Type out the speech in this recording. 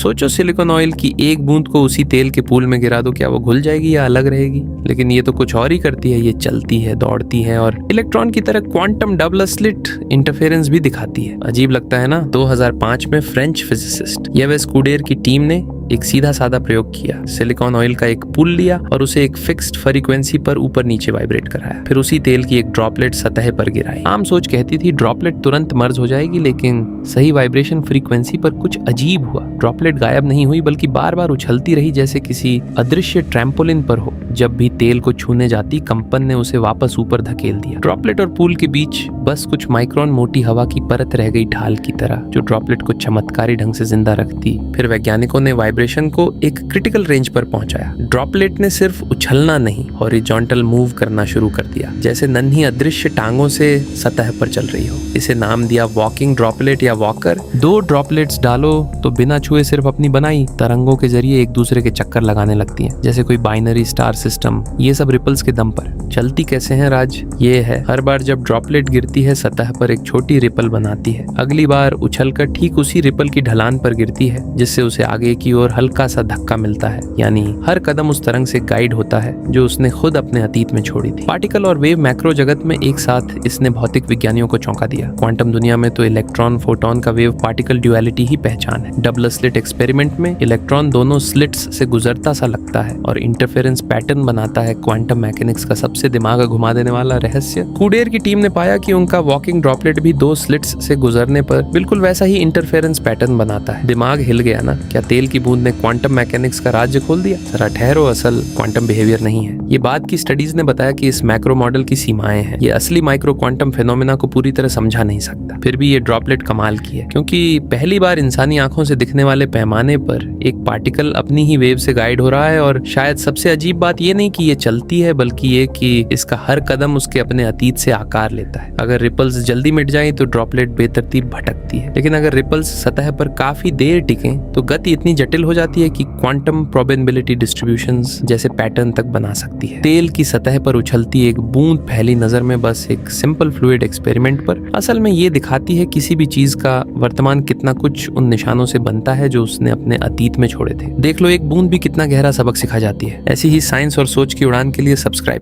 सोचो silicon oil की एक बूंद को उसी तेल के पूल में गिरा दो, क्या वो घुल जाएगी या अलग रहेगी? लेकिन ये तो कुछ और ही करती है, ये चलती है, दौड़ती है और इलेक्ट्रॉन की तरह क्वांटम डबल स्लिट इंटरफेरेंस भी दिखाती है। अजीब लगता है ना? 2005 में फ्रेंच फिजिसिस्ट यवेस कूडेर की टीम ने एक सीधा साधा प्रयोग किया। सिलिकॉन ऑयल का एक पूल लिया और उसे एक फिक्स्ड फ्रीक्वेंसी पर ऊपर नीचे वाइब्रेट कराया, फिर उसी तेल की एक ड्रॉपलेट सतह पर गिराई। आम सोच कहती थी ड्रॉपलेट तुरंत मर्ज हो जाएगी, लेकिन सही वाइब्रेशन फ्रीक्वेंसी पर कुछ अजीब हुआ। ड्रॉपलेट गायब नहीं हुई, बल्कि बार बार उछलती रही, जैसे किसी अदृश्य ट्रैम्पोलिन पर हो। जब भी तेल को छूने जाती, कंपन ने उसे वापस ऊपर धकेल दिया। ड्रॉपलेट और पूल के बीच बस कुछ माइक्रोन मोटी हवा की परत रह गई, ढाल की तरह, जो ड्रॉपलेट को चमत्कारी ढंग से जिंदा रखती। फिर वैज्ञानिकों ने वाइब्रेशन को एक क्रिटिकल रेंज पर पहुंचाया। ड्रॉपलेट ने सिर्फ उछलना नहीं, हॉरिजॉन्टल मूव करना शुरू कर दिया, जैसे नन्ही अदृश्य टांगों से सतह पर चल रही हो। इसे नाम दिया वॉकिंग ड्रॉपलेट या वॉकर। 2 ड्रॉपलेट्स डालो तो बिना छुए सिर्फ अपनी बनाई तरंगों के जरिए एक दूसरे के चक्कर लगाने लगती हैं, जैसे कोई बाइनरी स्टार सिस्टम। ये सब रिपल्स के दम पर। चलती कैसे हैं राज? ये है, हर बार जब ड्रॉपलेट गिरती है सतह पर एक छोटी रिपल बनाती है। अगली बार उछलकर ठीक उसी रिपल की ढलान पर गिरती है, जिससे उसे आगे की ओर हल्का सा धक्का मिलता है। यानी हर कदम उस तरंग से गाइड होता है जो उसने खुद अपने अतीत में छोड़ी थी। पार्टिकल और वेव मैक्रो जगत में एक साथ इसने भौतिक विज्ञानियों को चौंका दिया। क्वांटम दुनिया में तो इलेक्ट्रॉन फोटोन का वेव पार्टिकल ड्युअलिटी ही पहचान है। डबल स्लिट एक्सपेरिमेंट में इलेक्ट्रॉन दोनों स्लिट्स से गुजरता सा लगता है और इंटरफेरेंस पैटर्न बनाता है क्वांटम मैकेनिक्स का सबसे दिमाग घुमा देने वाला रहस्य। कूडेर की टीम ने पाया कि उनका वॉकिंग ड्रॉपलेट भी 2 स्लिट्स से गुजरने पर बिल्कुल वैसा ही इंटरफेरेंस पैटर्न बनाता है। दिमाग हिल गया ना? क्या तेल की बूंद ने क्वांटम मैकेनिक्स का राज्य खोल दिया? जरा ठहरो, असल क्वांटम बिहेवियर नहीं है ये। बाद की स्टडीज ने बताया कि इस मैक्रो मॉडल की सीमाएं हैं। ये असली माइक्रो क्वांटम फिनोमेना को पूरी तरह समझा नहीं सकता। फिर भी ये ड्रॉपलेट कमाल की है, क्योंकि पहली बार इंसानी आंखों से दिखने वाले पैमाने पर एक पार्टिकल अपनी ही वेव से गाइड हो रहा है। और शायद सबसे अजीब बात ये नहीं कि ये चलती है, बल्कि ये कि इसका हर कदम उसके अपने अतीत से आकार लेता है। अगर रिपल्स जल्दी मिट जाएं तो ड्रॉपलेट बेतरतीब भटकती है, लेकिन अगर रिपल्स सतह पर काफी देर टिकें तो गति इतनी जटिल हो जाती है कि क्वांटम प्रोबेबिलिटी डिस्ट्रीब्यूशंस जैसे पैटर्न तक बना सकती है। तेल की सतह पर उछलती एक बूंद पहली नजर में बस एक सिंपल फ्लूइड एक्सपेरिमेंट पर असल में ये दिखाती है किसी भी चीज का वर्तमान कितना कुछ उन निशानों से बनता है जो उसने अपने अतीत में छोड़े थे। देख लो, एक बूंद भी कितना गहरा सबक सिखा जाती है। ऐसी ही साइंस और सोच की उड़ान के लिए सब्सक्राइब